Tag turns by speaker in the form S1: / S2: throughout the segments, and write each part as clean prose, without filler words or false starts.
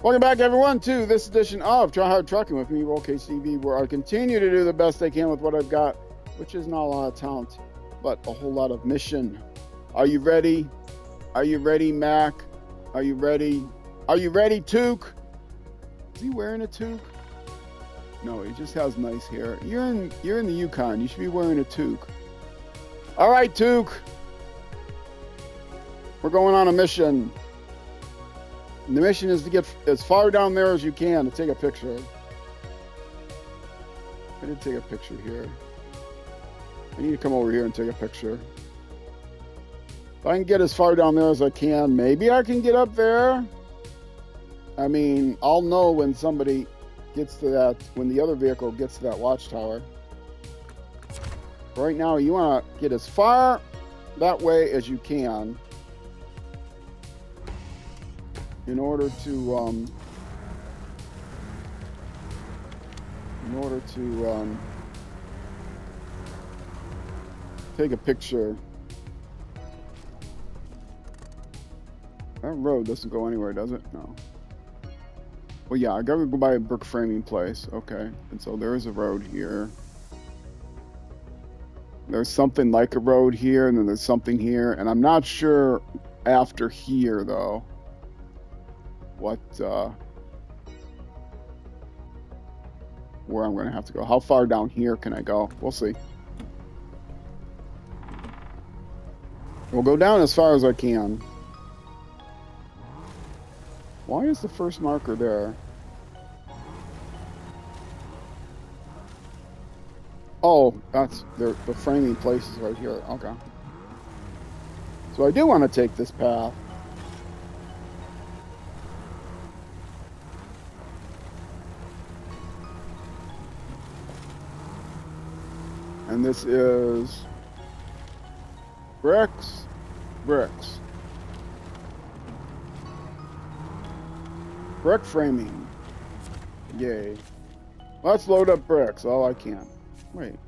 S1: Welcome back, everyone, to this edition of Try Hard Trucking with me, RollCageTV, where I continue to do the best I can with what I've got, which is not a lot of talent, but a whole lot of mission. Are you ready? Are you ready, Mac? Are you ready? Are you ready, Took? Is he wearing a toque? No, he just has nice hair. You're in the Yukon. You should be wearing a toque. All right, Took. We're going on a mission. And the mission is to get as far down there as you can to take a picture. I did take a picture here. I need to come over here and take a picture. If I can get as far down there as I can, maybe I can get up there. I mean, I'll know when somebody gets to that, when the other vehicle gets to that watchtower. Right now, you want to get as far that way as you can in order to take a picture. That road doesn't go anywhere, does it? No. Well, yeah, I gotta go by a brick framing place. Okay, and so there is a road here. There's something like a road here, and then there's something here, and I'm not sure after here though what where I'm gonna have to go. How far down here can I go? We'll see. We'll go down as far as I can. Why is the first marker there? Oh, that's the framing place is right here. Okay. So I do want to take this path. And this is bricks. Brick framing. Yay. Let's load up bricks. Oh, I can't. Wait.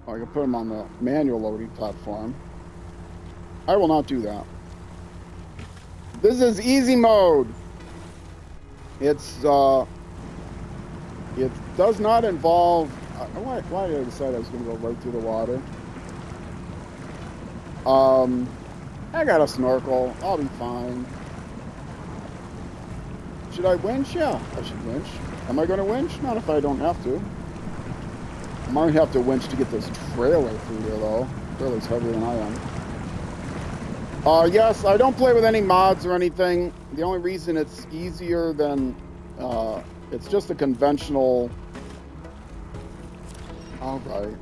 S1: Oh, I can put them on the manual loading platform. I will not do that. This is easy mode. It does not involve... Why did I decide I was going to go right through the water? I got a snorkel. I'll be fine. Should I winch? Yeah, I should winch. Am I going to winch? Not if I don't have to. I might have to winch to get this trailer through here, though. The trailer's heavier than I am. Yes, I don't play with any mods or anything. The only reason it's easier than... it's just a conventional... All right.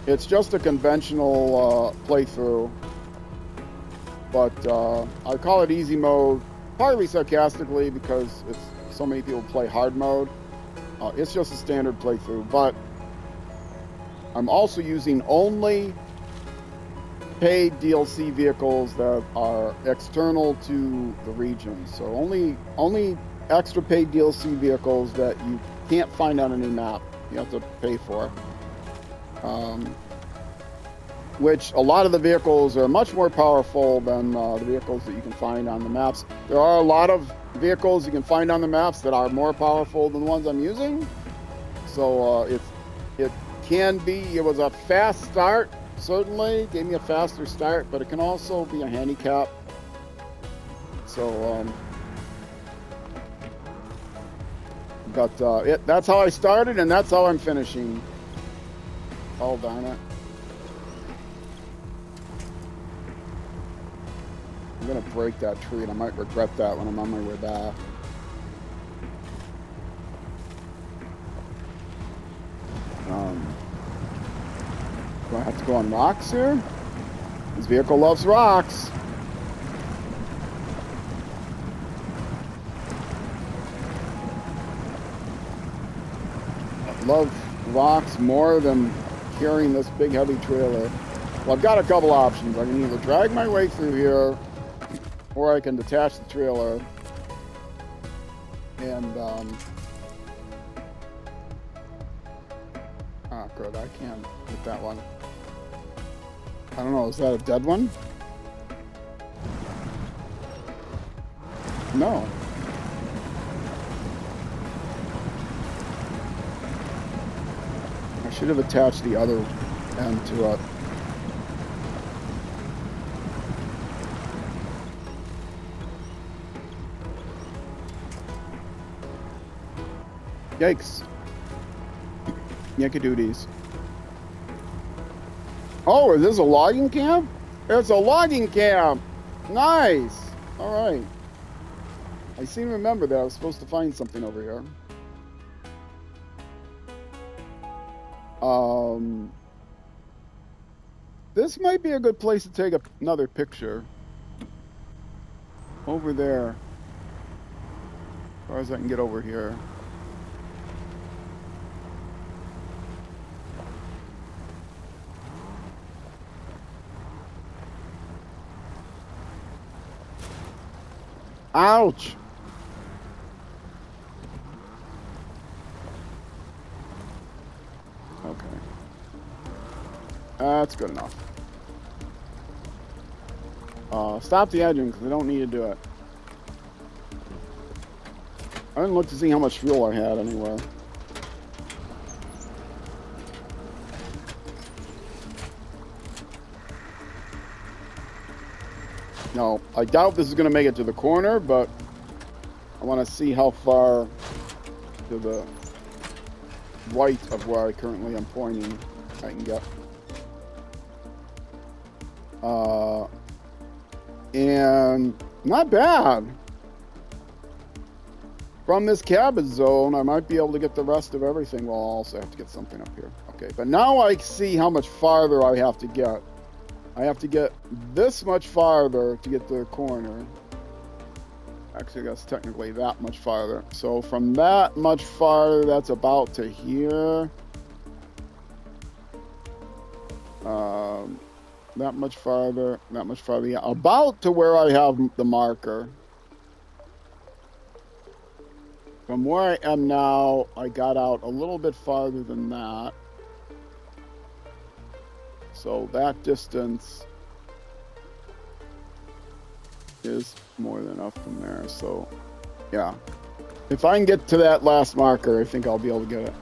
S1: It's just a conventional playthrough. But I call it easy mode, partly sarcastically because so many people play hard mode. It's just a standard playthrough, but I'm also using only paid DLC vehicles that are external to the region. So only extra paid DLC vehicles that you can't find on any map. You have to pay for. Which a lot of the vehicles are much more powerful than the vehicles that you can find on the maps. There are a lot of vehicles you can find on the maps that are more powerful than the ones I'm using. So it can be, it was a fast start, certainly, gave me a faster start, but it can also be a handicap. So, but that's how I started and that's how I'm finishing. Oh, darn it. I'm gonna break that tree and I might regret that when I'm on my way back. Do I have to go on rocks here? This vehicle loves rocks. I love rocks more than carrying this big heavy trailer. Well, I've got a couple options. I can either drag my way through here, or I can detach the trailer and oh good, I can't hit that one. I don't know, is that a dead one? No. Should have attached the other end to it. Yikes. Yankadoodies. Oh, is this a logging camp? It's a logging camp! Nice! Alright. I seem to remember that I was supposed to find something over here. This might be a good place to take another picture. Over there. As far as I can get over here. Ouch! Okay. That's good enough. Stop the engine because I don't need to do it. I didn't look to see how much fuel I had anywhere. No, I doubt this is going to make it to the corner, but I want to see how far to the right of where I currently am pointing I can get. And not bad. From this cabin zone, I might be able to get the rest of everything. Well, I'll also have to get something up here. Okay, but now I see how much farther I have to get. I have to get this much farther to get to the corner. Actually, that's technically that much farther. So from that much farther, that's about to here. That much farther, yeah. About to where I have the marker. From where I am now, I got out a little bit farther than that. So that distance is more than enough from there. So, yeah. If I can get to that last marker, I think I'll be able to get it.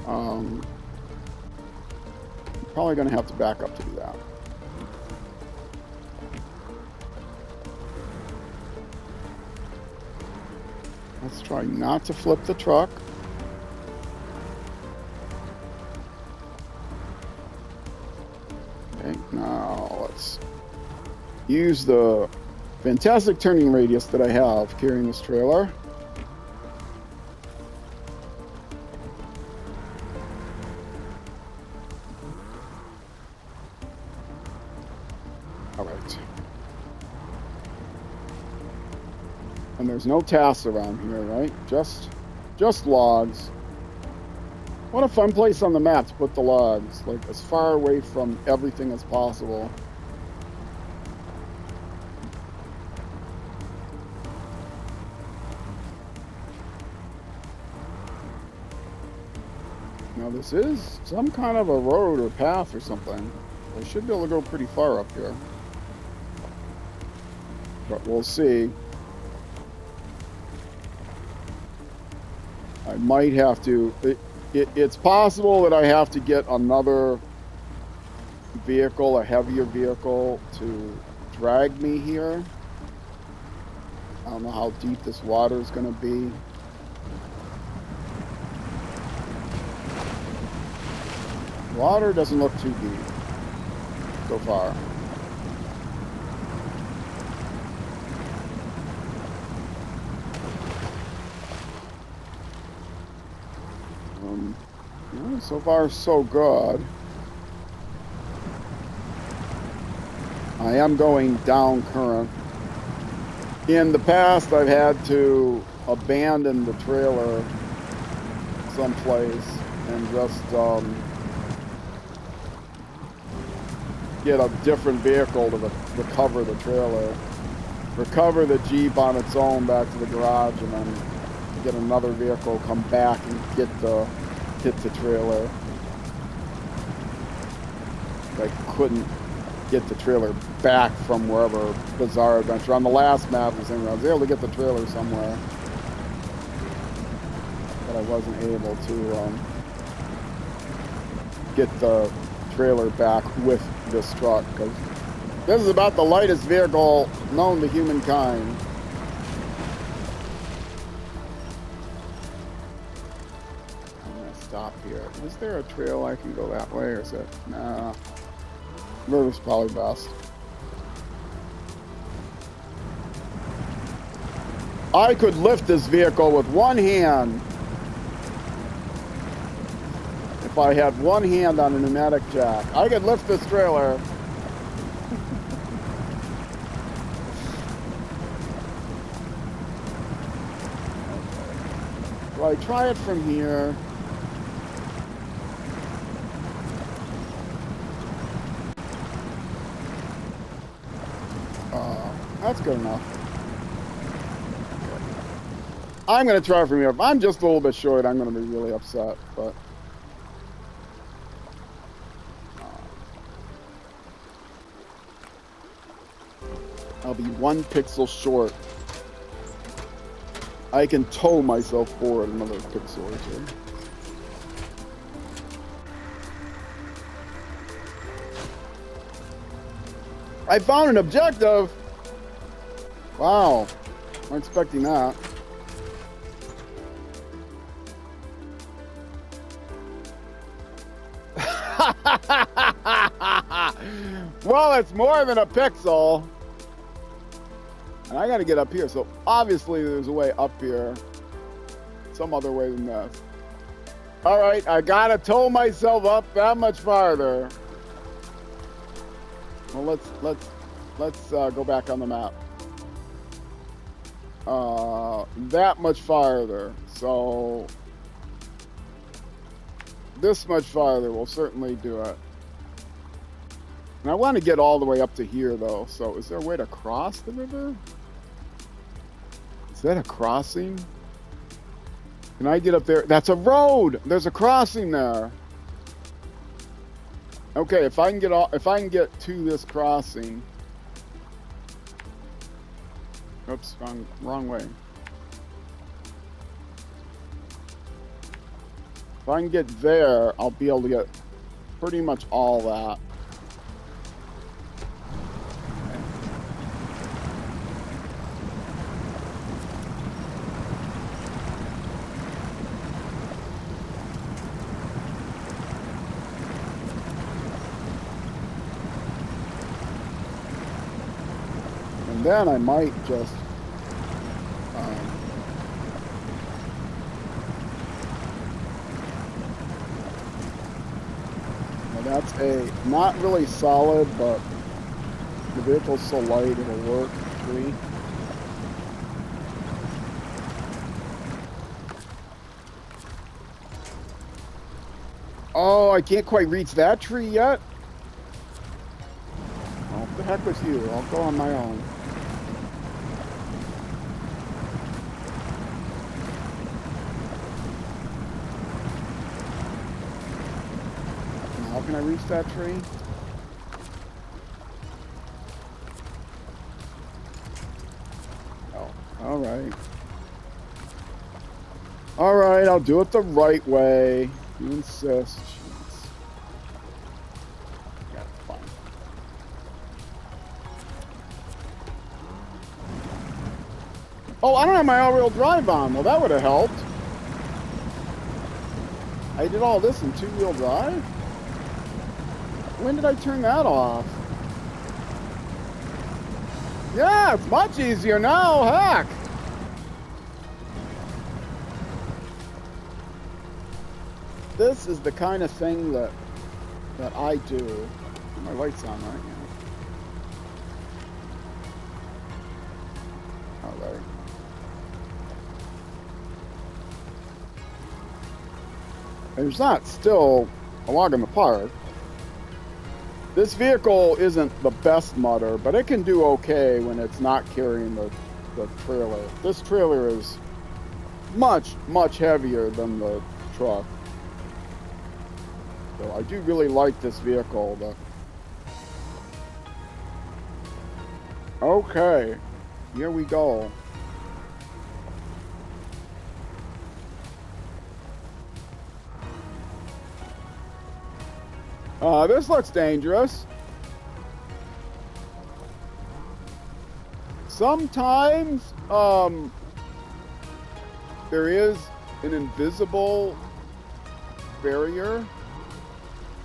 S1: I'm probably going to have to back up to do that. Let's try not to flip the truck. Okay, now let's use the fantastic turning radius that I have carrying this trailer. All right. And there's no tasks around here, right? Just logs. What a fun place on the map to put the logs, like as far away from everything as possible. Now this is some kind of a road or path or something. I should be able to go pretty far up here. But we'll see. I might have to... It's possible that I have to get another vehicle, a heavier vehicle, to drag me here. I don't know how deep this water is going to be. Water doesn't look too deep so far. So far, so good. I am going down current. In the past, I've had to abandon the trailer someplace and just get a different vehicle to recover the trailer. Recover the Jeep on its own back to the garage, and then get another vehicle, come back and get the trailer. I couldn't get the trailer back from wherever Bizarre Adventure. On the last map, I was able to get the trailer somewhere, but I wasn't able to get the trailer back with this truck, because this is about the lightest vehicle known to humankind. I'm gonna stop here. Is there a trail I can go that way, or is it? Nah. River's probably best. I could lift this vehicle with one hand. If I had one hand on a pneumatic jack, I could lift this trailer. Do I try it from here? That's good enough. I'm going to try from here. If I'm just a little bit short, I'm going to be really upset, but... I'll be 1 pixel short. I can tow myself forward another pixel or two. I found an objective! Wow. I'm expecting that. Well, it's more than a pixel. And I gotta get up here, so obviously there's a way up here. Some other way than this. Alright, I gotta tow myself up that much farther. Well, let's go back on the map. That much farther. So this much farther will certainly do it. And I want to get all the way up to here, though. So is there a way to cross the river? Is that a crossing? Can I get up there? That's a road. There's a crossing there. Okay, if I can get to this crossing. Oops, wrong way. If I can get there, I'll be able to get pretty much all that. And then I might just that's a not really solid, but the vehicle's so light it'll work tree. Oh, I can't quite reach that tree yet. Oh, what the heck with you? I'll go on my own. How can I reach that tree? Oh, all right. All right, I'll do it the right way. You insist. Jeez. Yeah, fine. Oh, I don't have my all-wheel drive on. Well, that would have helped. I did all this in two-wheel drive? When did I turn that off? Yeah, it's much easier now, heck! This is the kind of thing that I do. My light's on right now. All right. There's not still a log in the park. This vehicle isn't the best mudder, but it can do okay when it's not carrying the trailer. This trailer is much, much heavier than the truck. So I do really like this vehicle. Okay, here we go. This looks dangerous. Sometimes there is an invisible barrier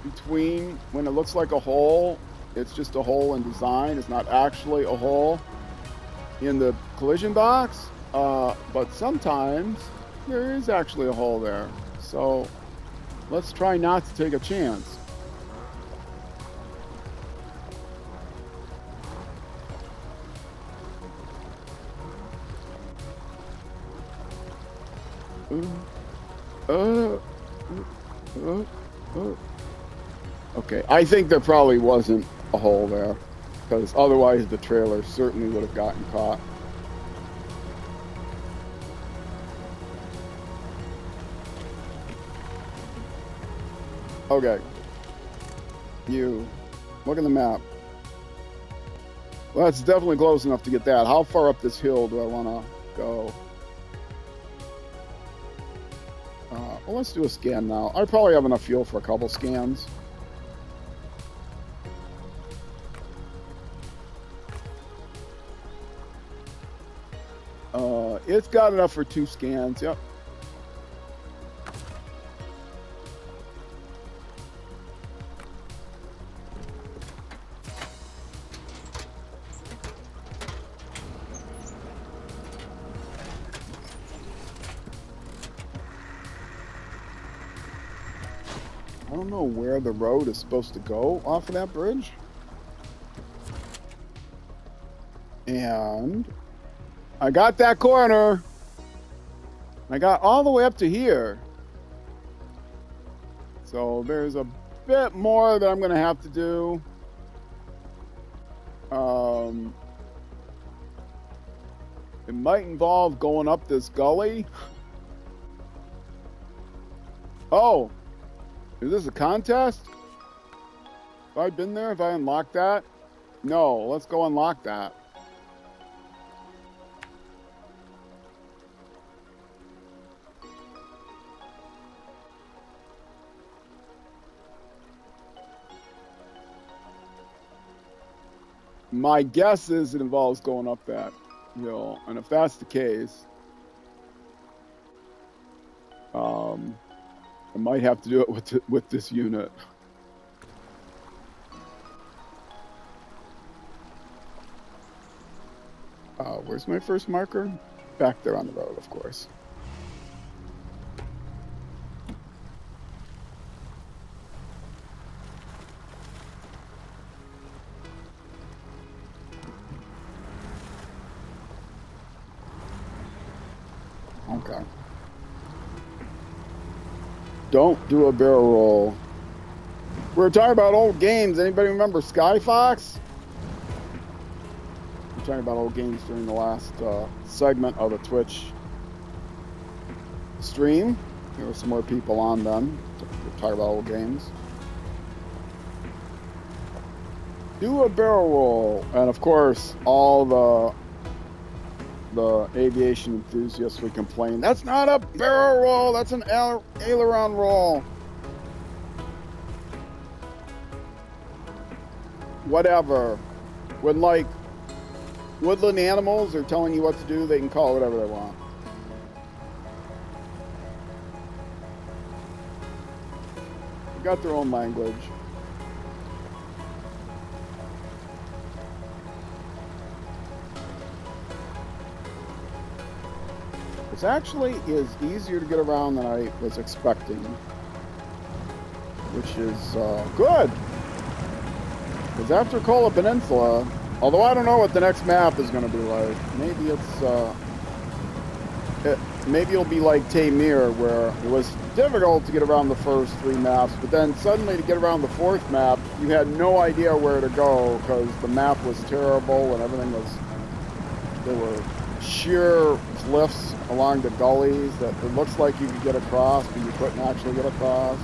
S1: between when it looks like a hole. It's just a hole in design. It's not actually a hole in the collision box. But sometimes there is actually a hole there. So let's try not to take a chance. Okay, I think there probably wasn't a hole there, because otherwise the trailer certainly would have gotten caught. Okay, you look at the map. Well, that's definitely close enough to get that. How far up this hill do I want to go? Well, let's do a scan now. I probably have enough fuel for a couple scans. It's got enough for 2 scans, yep. I don't know where the road is supposed to go off of that bridge. And I got that corner. I got all the way up to here. So there's a bit more that I'm going to have to do. It might involve going up this gully. Oh, is this a contest? Have I been there? Have I unlocked that? No, let's go unlock that. My guess is it involves going up that hill, and if that's the case, I might have to do it with this unit. Where's my first marker? Back there on the road, of course. Okay. Don't do a barrel roll. We were talking about old games. Anybody remember Sky Fox? We're talking about old games during the last segment of the Twitch stream. There were some more people on then. We're talking about old games. Do a barrel roll. And of course, all the aviation enthusiasts would complain, that's not a barrel roll, that's an aileron roll. Whatever. When like woodland animals are telling you what to do, they can call it whatever they want. They got their own language. It actually is easier to get around than I was expecting, which is good. Because after Kola Peninsula, although I don't know what the next map is going to be like, maybe maybe it'll be like Tamir, where it was difficult to get around the first 3 maps, but then suddenly to get around the 4th map, you had no idea where to go because the map was terrible and everything was. There were sheer cliffs along the gullies that it looks like you could get across, but you couldn't actually get across.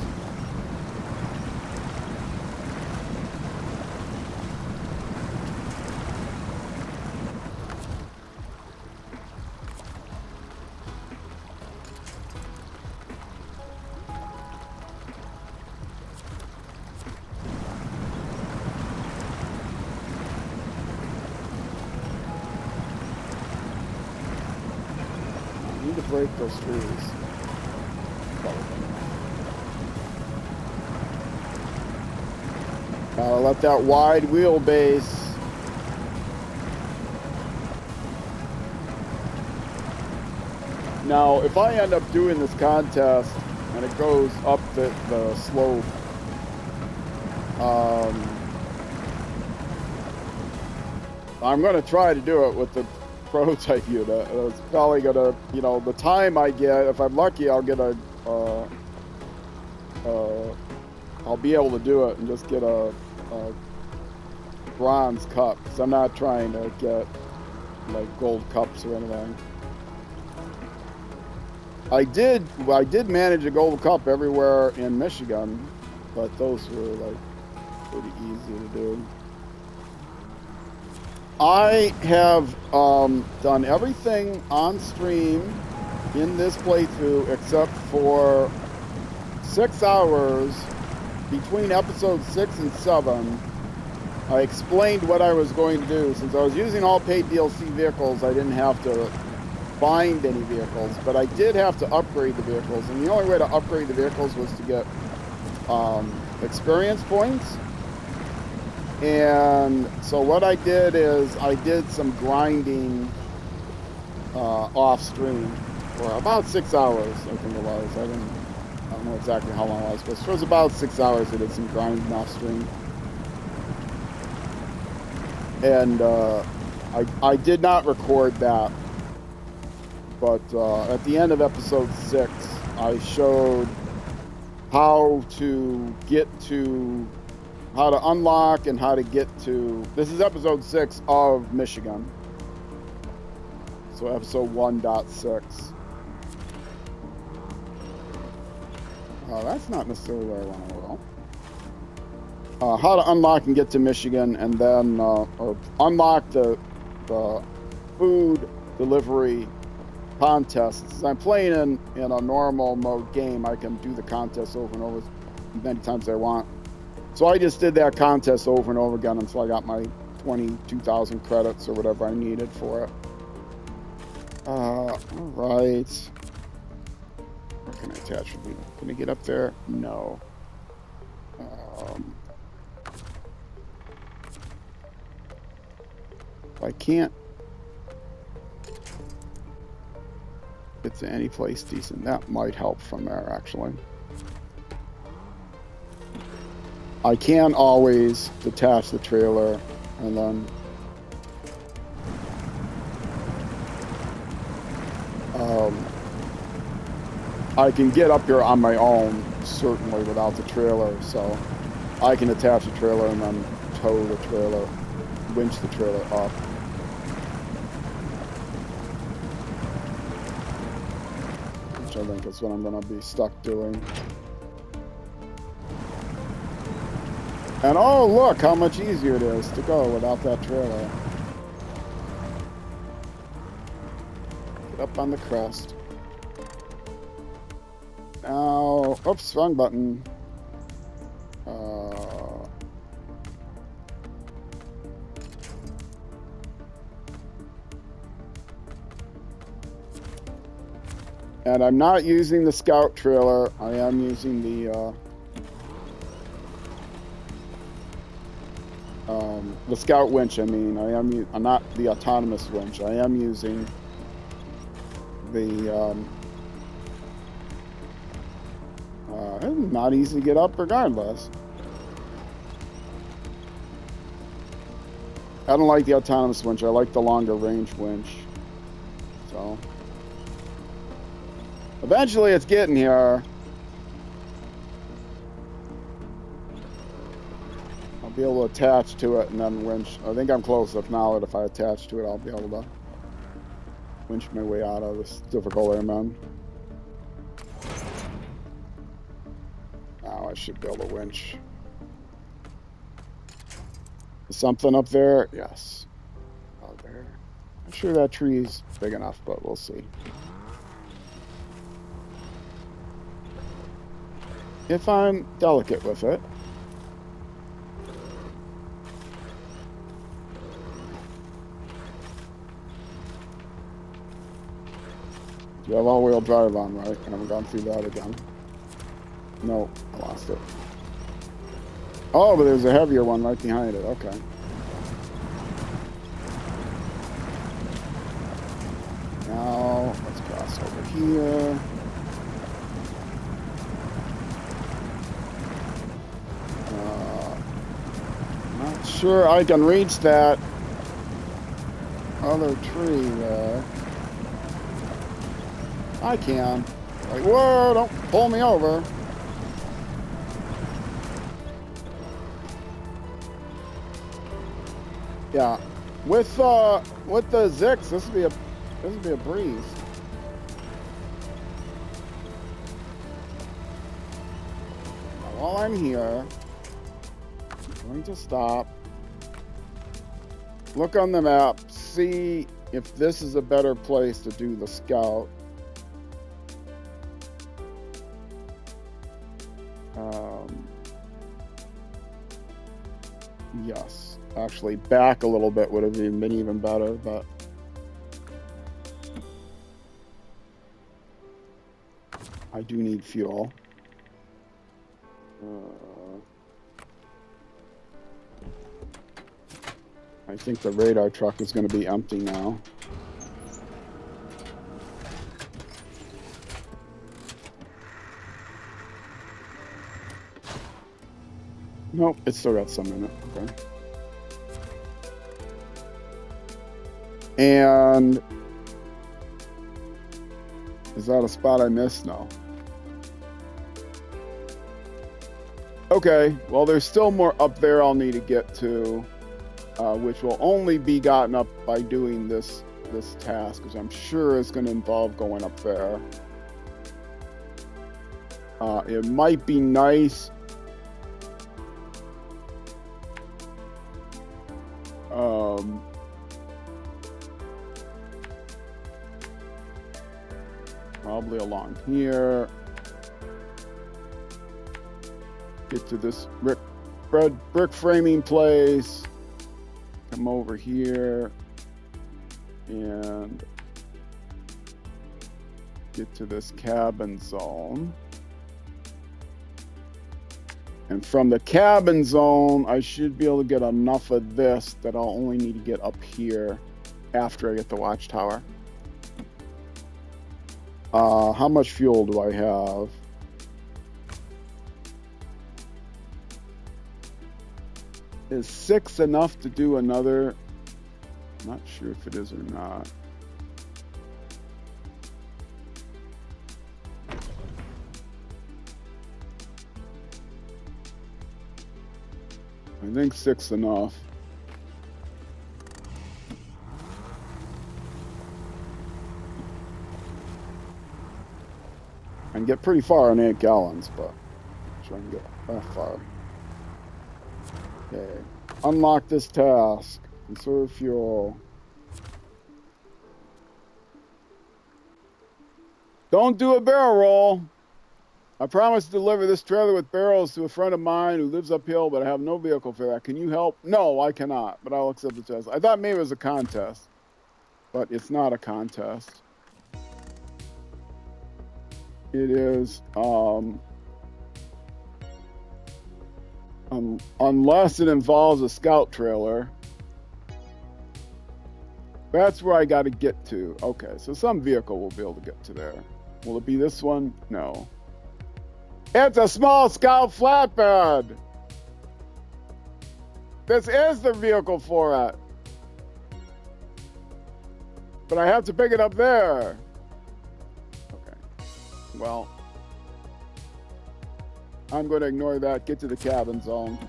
S1: to break those trees. Gotta let that wide wheelbase. Now, if I end up doing this contest and it goes up the slope, I'm going to try to do it with the prototype unit. It's probably going to, you know, the time I get, if I'm lucky, I'll get I'll be able to do it and just get a bronze cup, because I'm not trying to get like gold cups or anything. I did manage a gold cup everywhere in Michigan, but those were like pretty easy to do. I have done everything on stream in this playthrough except for 6 hours between episodes 6 and 7. I explained what I was going to do. Since I was using all paid DLC vehicles, I didn't have to find any vehicles, but I did have to upgrade the vehicles, and the only way to upgrade the vehicles was to get experience points. And so what I did is I did some grinding off stream for about 6 hours, I think it was. I don't know exactly how long it was, but it was about 6 hours I did some grinding off stream. And I did not record that, but at the end of episode 6, I showed how to unlock and how to get to, this is episode 6 of Michigan. So episode 1.6. That's not necessarily where I want to go. How to unlock and get to Michigan, and then or unlock the food delivery contests. As I'm playing in a normal mode game, I can do the contest over and over as many times as I want. So I just did that contest over and over again until I got my 22,000 credits or whatever I needed for it. All right. Where can I attach? Can I get up there? No. I can't get to any place decent. That might help from there, actually. I can always detach the trailer and then I can get up here on my own, certainly without the trailer, so I can attach the trailer and then tow the trailer, winch the trailer up. Which I think is what I'm going to be stuck doing. And oh, look how much easier it is to go without that trailer. Get up on the crest. Now, oops, wrong button. And I'm not using the Scout trailer. I am using the Scout winch. I mean, I'm not the autonomous winch. I am using the not easy to get up regardless. I don't like the autonomous winch. I like the longer range winch. So eventually it's getting here. I'll be able to attach to it and then winch. I think I'm close enough now that if I attach to it, I'll be able to winch my way out of this difficult airman. Now I should be able to winch. Is something up there? Yes. Out there. I'm sure that tree's big enough, but we'll see. If I'm delicate with it. You have all-wheel drive on, right? I haven't gone through that again. No, I lost it. Oh, but there's a heavier one right behind it. Okay. Now, let's cross over here. Not sure I can reach that other tree there. I can. Like, whoa, don't pull me over. Yeah. With the ZiKZ, this would be a breeze. Now, while I'm here, I'm going to stop. Look on the map, see if this is a better place to do the scout. Yes, actually back a little bit would have been even better, but I do need fuel. I think the radar truck is going to be empty now. Nope, it's still got some in it. Okay. And is that a spot I missed? No. Okay, well, there's still more up there I'll need to get to, which will only be gotten up by doing this task, because I'm sure it's going to involve going up there. It might be nice. Probably along here. Get to this brick framing place. Come over here and get to this cabin zone. And from the cabin zone, I should be able to get enough of this that I'll only need to get up here after I get the watchtower. How much fuel do I have? Is 6 enough to do another? I'm not sure if it is or not. I think 6 enough. I can get pretty far on 8 gallons, but I'm sure I can get that far. Okay. Unlock this task. Conserve fuel. Don't do a barrel roll. I promised to deliver this trailer with barrels to a friend of mine who lives uphill, but I have no vehicle for that. Can you help? No, I cannot, but I'll accept the test. I thought maybe it was a contest, but it's not a contest. It is, unless it involves a scout trailer. That's where I got to get to. Okay, so some vehicle will be able to get to there. Will it be this one? No. It's a small scout flatbed. This is the vehicle for it. But I have to pick it up there. Okay. Well, I'm going to ignore that. Get to the cabin zone.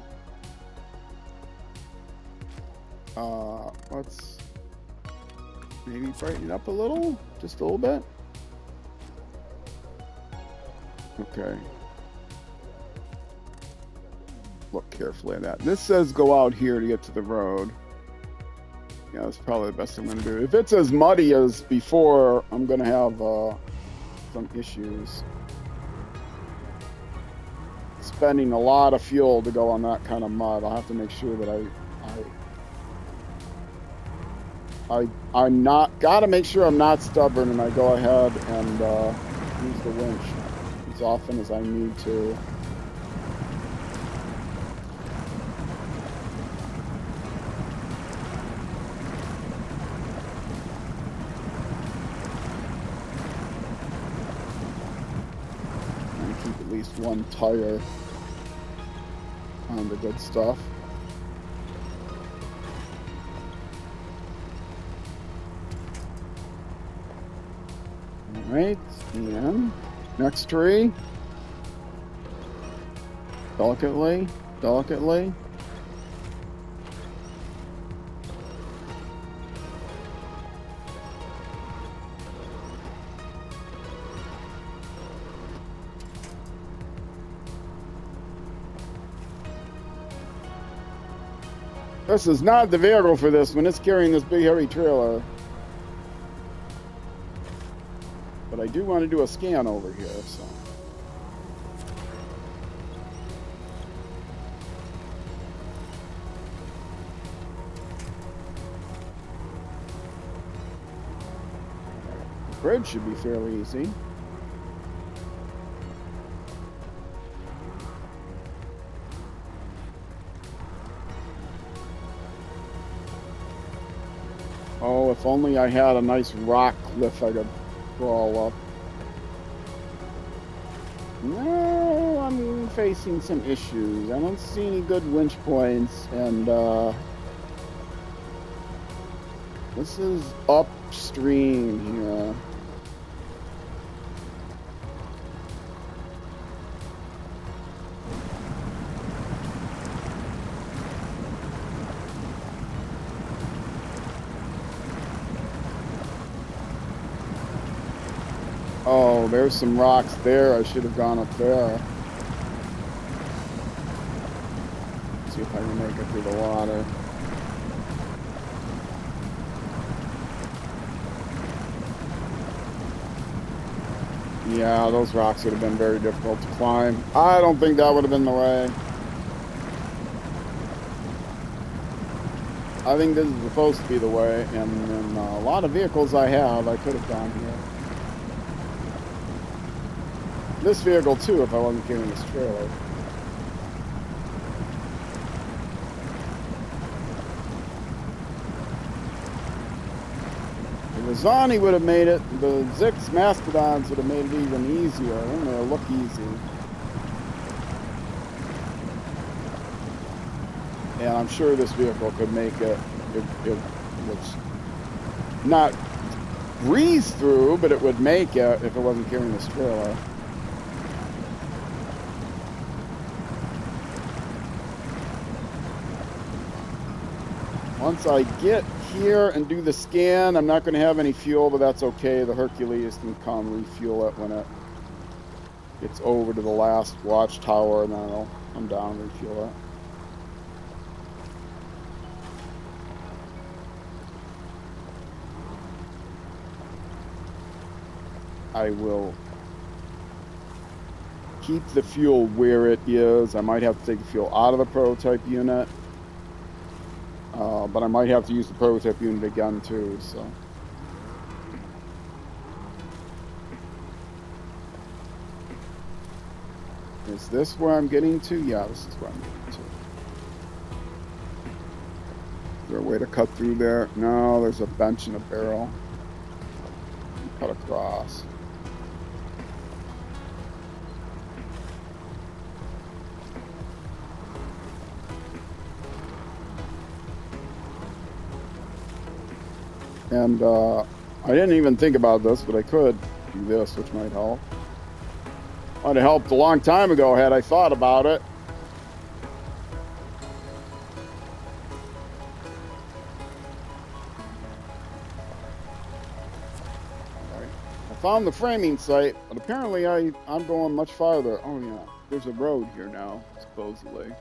S1: Let's maybe brighten it up a little. Just a little bit. Okay. Look carefully at that. This says go out here to get to the road. Yeah, that's probably the best I'm going to do. If it's as muddy as before, I'm going to have some issues. Spending a lot of fuel to go on that kind of mud. I'll have to make sure that I I'm not, gotta make sure I'm not stubborn and I go ahead and use the winch as often as I need to. And keep at least one tire on the good stuff. Alright, and next tree. Delicately, delicately. This is not the vehicle for this one. It's carrying this big heavy trailer. But I do want to do a scan over here, so. The bridge should be fairly easy. Oh, if only I had a nice rock cliff I could crawl up. No, I'm facing some issues. I don't see any good winch points, and this is upstream here. Oh, there's some rocks there. I should have gone up there. See if I can make it through the water. Yeah, those rocks would have been very difficult to climb. I don't think that would have been the way. I think this is supposed to be the way, and in a lot of vehicles I could have gone here. This vehicle too, if I wasn't carrying this trailer. The Rezvani would have made it, the ZiKZ Mastodons would have made it even easier. Then they'll look easy. And I'm sure this vehicle could make it, it would not breeze through, but it would make it if it wasn't carrying this trailer. Once I get here and do the scan, I'm not going to have any fuel, but that's okay. The Hercules can come refuel it when it gets over to the last watchtower, and then it'll come down and refuel it. I will keep the fuel where it is. I might have to take the fuel out of the prototype unit. But I might have to use the prototype unit again too, so. Is this where I'm getting to? Yeah, this is where I'm getting to. Is there a way to cut through there? No, there's a bench and a barrel. Cut across. And I didn't even think about this, but I could do this, which might help. Might have helped a long time ago had I thought about it. Right. I found the framing site, but apparently I'm going much farther. Oh yeah, there's a road here now, supposedly.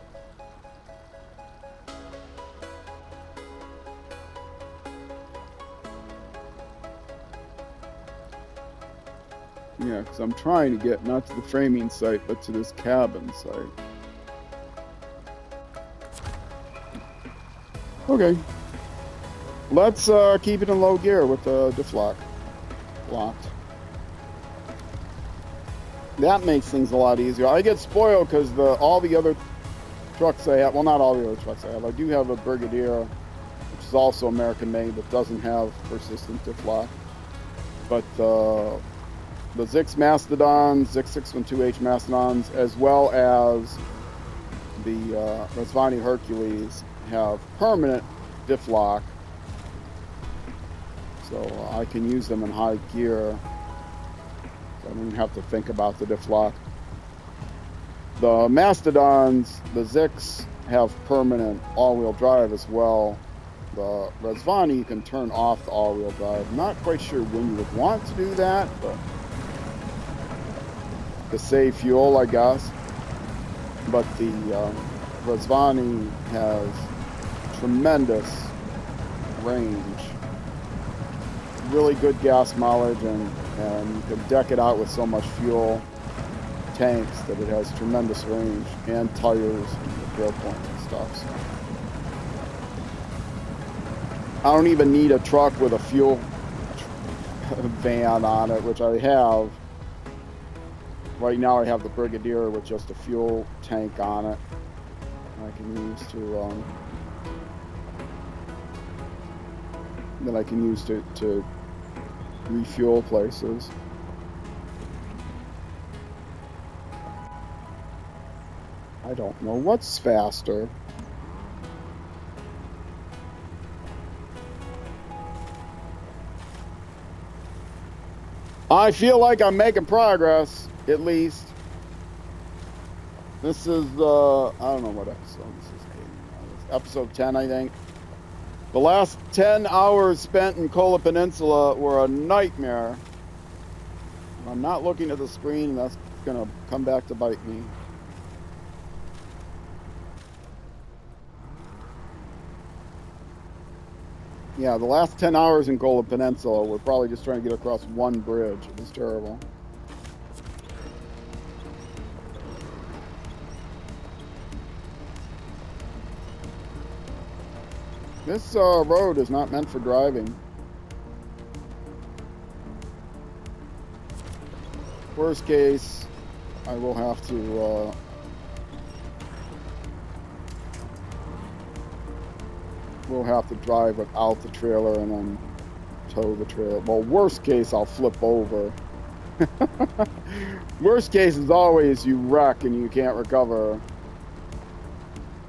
S1: Yeah, because I'm trying to get not to the framing site, but to this cabin site. Okay. Let's keep it in low gear with the diff lock locked. That makes things a lot easier. I get spoiled because all the other trucks I have, well, not all the other trucks I have. I do have a Brigadier, which is also American made, but doesn't have persistent diff lock. But the ZiKZ Mastodons, ZiKZ 612H Mastodons, as well as the Rezvani Hercules have permanent diff lock. So I can use them in high gear. So I don't even have to think about the diff lock. The Mastodons, the ZiKZ, have permanent all-wheel drive as well. The Rezvani, you can turn off the all-wheel drive. I'm not quite sure when you would want to do that, but to save fuel, I guess. But the Rezvani has tremendous range, really good gas mileage, and you can deck it out with so much fuel tanks that it has tremendous range, and tires and drill points and stuff. So I don't even need a truck with a fuel van on it, which I have. Right now I have the Brigadier with just a fuel tank on it. I can use to refuel places. I don't know what's faster. I feel like I'm making progress, at least. This is, I don't know what episode this is. Episode 10, I think. The last 10 hours spent in Kola Peninsula were a nightmare. I'm not looking at the screen, and that's going to come back to bite me. Yeah, the last 10 hours in Kola Peninsula, we're probably just trying to get across one bridge. It was terrible. This road is not meant for driving. Worst case, I will have to drive without the trailer and then tow the trailer. Well, worst case, I'll flip over. Worst case is always you wreck and you can't recover.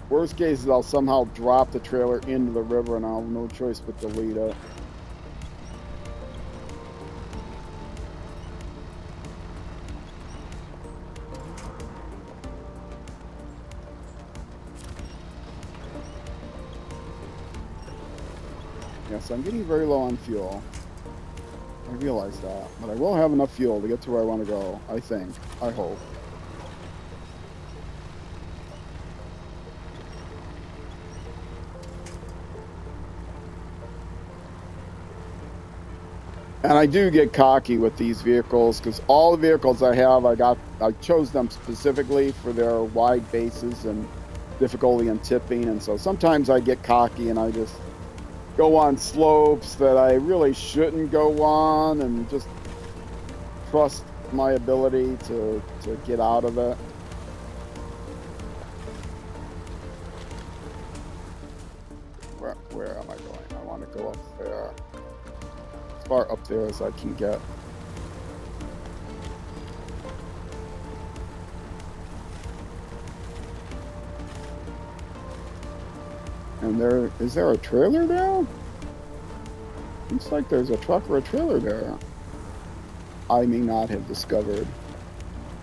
S1: Worst case is I'll somehow drop the trailer into the river and I'll have no choice but to lead it. Yes, I'm getting very low on fuel. I realize that, but I will have enough fuel to get to where I want to go, I think. I hope. And I do get cocky with these vehicles because all the vehicles I have, I chose them specifically for their wide bases and difficulty in tipping, and so sometimes I get cocky and I just go on slopes that I really shouldn't go on and just trust my ability to get out of it. Where am I going? I want to go up there. As far up there as I can get. And is there a trailer there? Looks like there's a truck or a trailer there. I may not have discovered.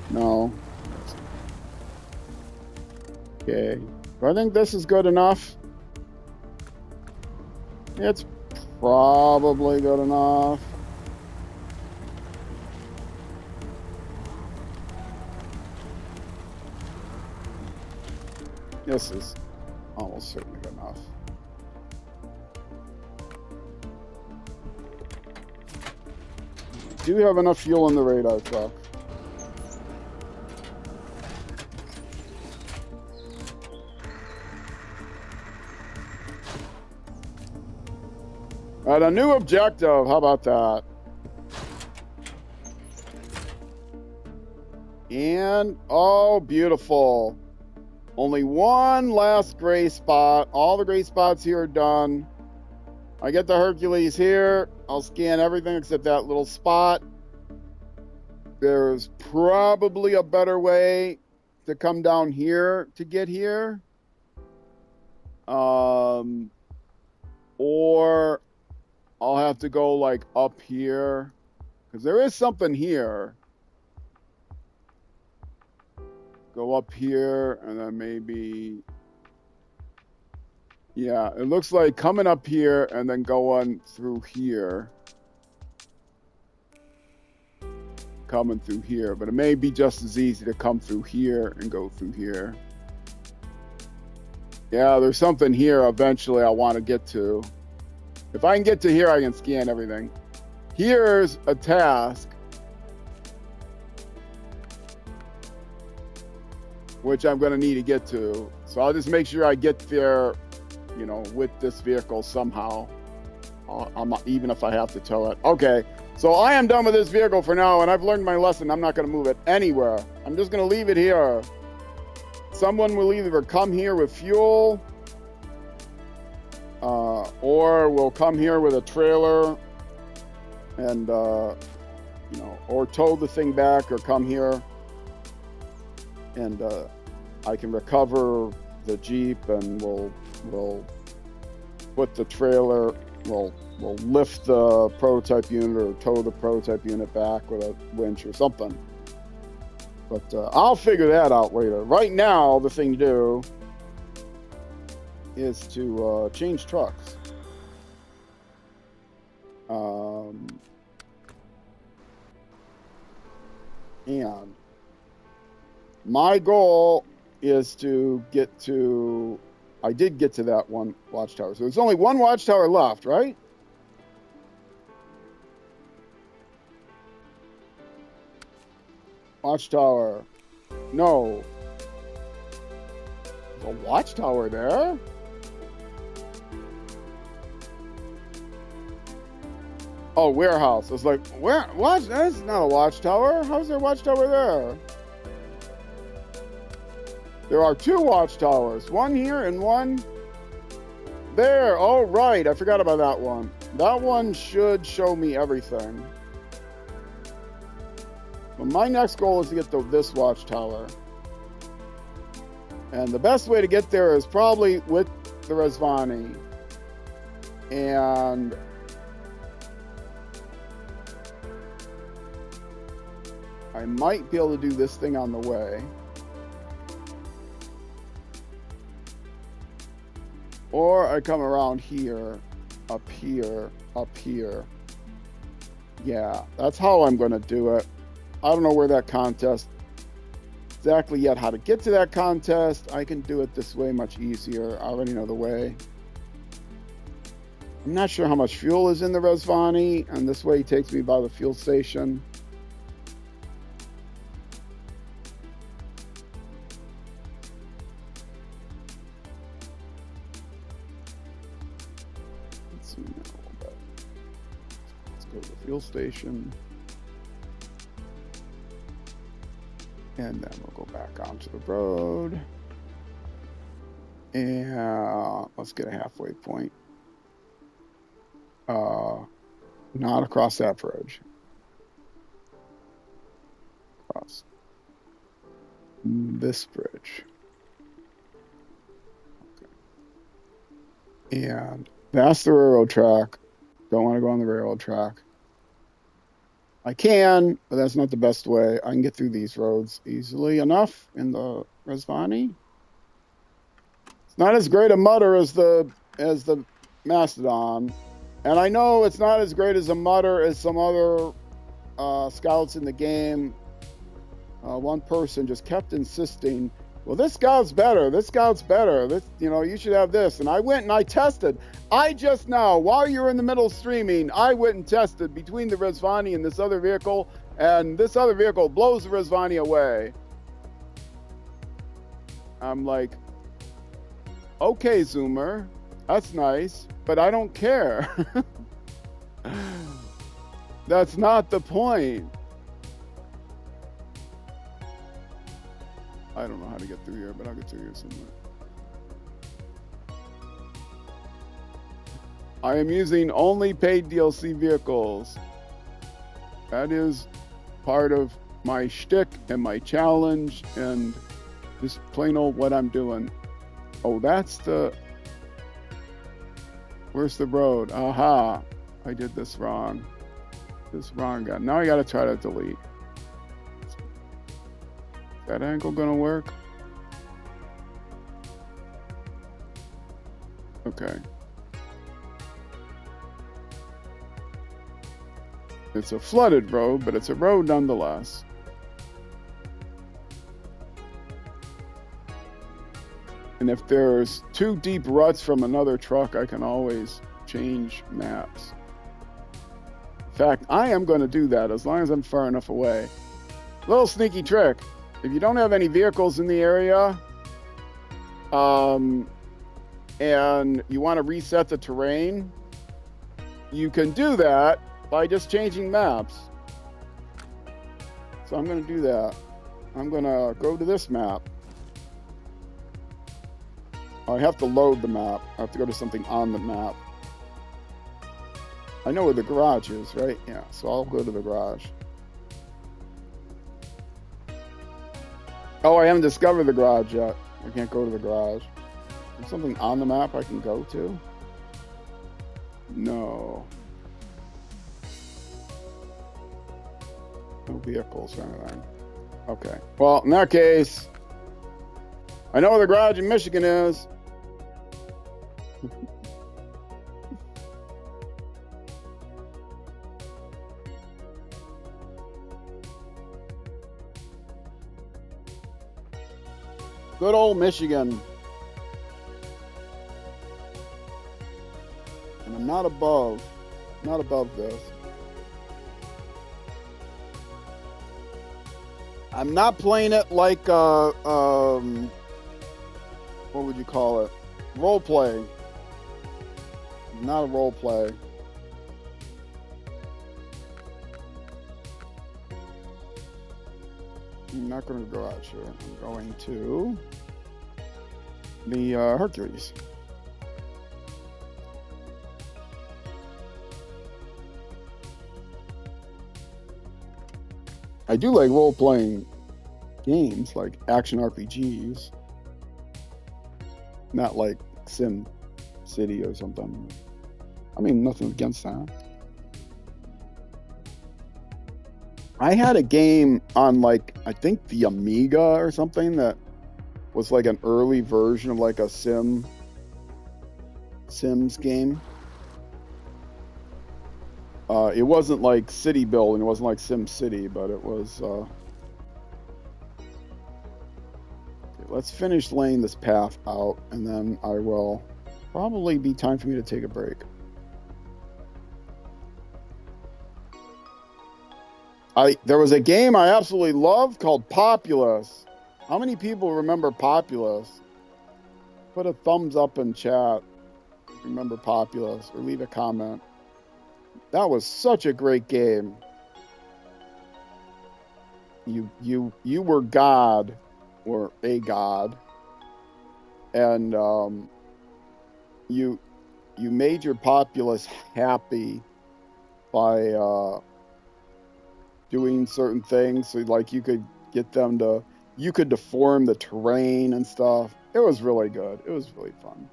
S1: No. Okay. I think this is good enough. It's probably good enough. This is almost certainly good enough. Do have enough fuel in the radar truck. All right, a new objective. How about that? And, oh, beautiful. Only one last gray spot. All the gray spots here are done. I get the Hercules here. I'll scan everything except that little spot. There's probably a better way to come down here to get here. Or I'll have to go like up here, because there is something here. Go up here and then maybe, yeah, it looks like coming up here and then going through here. Coming through here, but it may be just as easy to come through here and go through here. Yeah, there's something here eventually I want to get to. If I can get to here, I can scan everything. Here's a task, which I'm going to need to get to. So I'll just make sure I get there, you know, with this vehicle somehow. Even if I have to tow it. Okay, so I am done with this vehicle for now, and I've learned my lesson. I'm not going to move it anywhere. I'm just going to leave it here. Someone will either come here with fuel, or will come here with a trailer and, you know, or tow the thing back, or come here and I can recover the Jeep, and we'll put the trailer, we'll lift the prototype unit or tow the prototype unit back with a winch or something. But I'll figure that out later. Right now, the thing to do is to change trucks. And my goal is to get to, I did get to that one watchtower. So there's only one watchtower left, right? Watchtower. No. There's a watchtower there? Oh, warehouse. I was like, where? What? That's not a watchtower. How's there a watchtower there? There are two watchtowers. One here and one there. Oh, right. I forgot about that one. That one should show me everything. But my next goal is to get to this watchtower. And the best way to get there is probably with the Rezvani. And I might be able to do this thing on the way. Or I come around here, up here, up here. Yeah, that's how I'm going to do it. I don't know where that contest exactly yet, how to get to that contest. I can do it this way much easier. I already know the way. I'm not sure how much fuel is in the Rezvani, and this way he takes me by the fuel station. Let's see now a little bit. Let's go to the fuel station. And then we'll go back onto the road. And let's get a halfway point. Not across that bridge. Across this bridge. Okay. And that's the railroad track. Don't want to go on the railroad track. I can, but that's not the best way. I can get through these roads easily enough in the Rezvani. It's not as great a mutter as the Mastodon, and I know it's not as great as a mutter as some other scouts in the game. One person just kept insisting, well, this scout's better. This scout's better. This, you know, you should have this. And I went and I tested. I just now, while you're in the middle of streaming, I went and tested between the Rezvani and this other vehicle, and this other vehicle blows the Rezvani away. I'm like, okay, Zoomer, that's nice, but I don't care. That's not the point. I don't know how to get through here, but I'll get through here somewhere. I am using only paid DLC vehicles. That is part of my shtick and my challenge and just plain old what I'm doing. Oh, that's the... Where's the road? Aha. I did this wrong. This wrong guy. Now I gotta try to delete. Is that angle gonna work? Okay. It's a flooded road, but it's a road nonetheless. And if there's two deep ruts from another truck, I can always change maps. In fact, I am going to do that as long as I'm far enough away. Little sneaky trick. If you don't have any vehicles in the area, and you want to reset the terrain, you can do that by just changing maps. So I'm going to do that. I'm going to go to this map. I have to load the map. I have to go to something on the map. I know where the garage is, right? Yeah, so I'll go to the garage. Oh, I haven't discovered the garage yet. I can't go to the garage. There's something on the map I can go to? No. No vehicles or anything. Okay. Well, in that case, I know where the garage in Michigan is. Good old Michigan. And I'm not above this. I'm not playing it like what would you call it? Role play. Not a role play. I'm not going to go out here. I'm going to the Hercules. I do like role-playing games, like action RPGs. Not like Sim City or something. I mean, nothing against that. I had a game on, like, I think the Amiga or something that was like an early version of like a Sims game. It wasn't like city building, it wasn't like Sim City, but it was... Okay, let's finish laying this path out, and then I will probably be time for me to take a break. There was a game I absolutely loved called Populous. How many people remember Populous? Put a thumbs up in chat. Remember Populous, or leave a comment. That was such a great game. You were God, or a god, and you made your populace happy by doing certain things. So like you could get them to, you could deform the terrain and stuff. It was really good. It was really fun.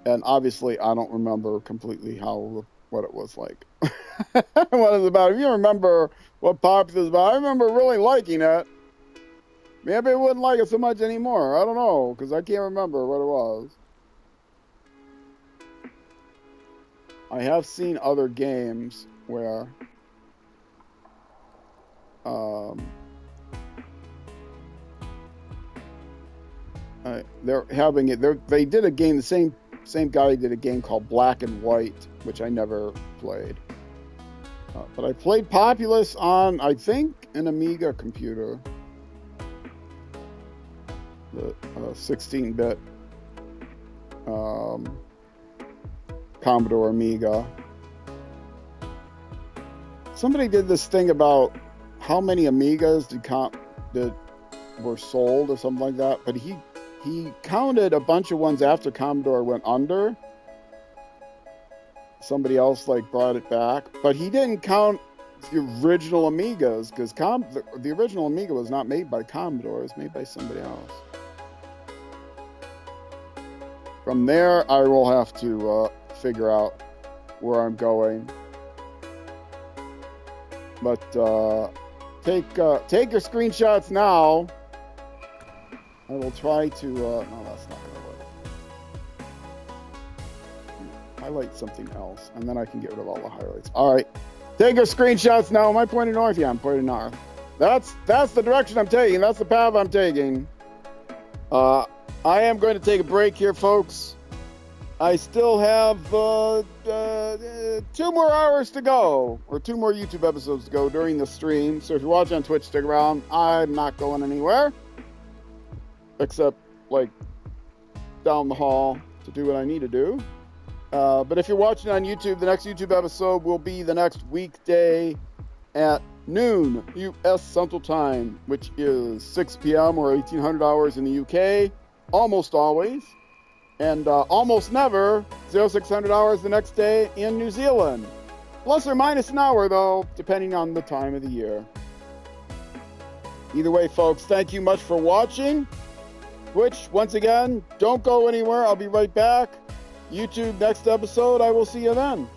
S1: And obviously I don't remember completely what it was like. What it's about. If you remember what Populous is about, I remember really liking it. Maybe I wouldn't like it so much anymore. I don't know, because I can't remember what it was. I have seen other games where they're having it. They did a game. The same guy did a game called Black and White, which I never played. But I played Populous on, I think, an Amiga computer. The 16-bit Commodore Amiga. Somebody did this thing about how many Amigas that were sold or something like that, but he counted a bunch of ones after Commodore went under. Somebody else like brought it back, but he didn't count the original Amigas, because the original Amiga was not made by Commodore, it was made by somebody else. From there, I will have to figure out where I'm going. But take your screenshots now. I will try to. No, that's not going to work. Highlight something else, and then I can get rid of all the highlights. All right, take your screenshots now. Am I pointing north? Yeah, I'm pointing north. That's the direction I'm taking. That's the path I'm taking. I am going to take a break here, folks. I still have 2 more hours to go, or 2 more YouTube episodes to go during the stream. So if you're watching on Twitch, stick around. I'm not going anywhere, except like down the hall to do what I need to do. But if you're watching on YouTube, the next YouTube episode will be the next weekday at noon US Central Time, which is 6 p.m. or 1800 hours in the UK, almost always. And almost never 0600 hours the next day in New Zealand. Plus or minus an hour, though, depending on the time of the year. Either way, folks, thank you much for watching. Twitch, once again, don't go anywhere. I'll be right back. YouTube, next episode. I will see you then.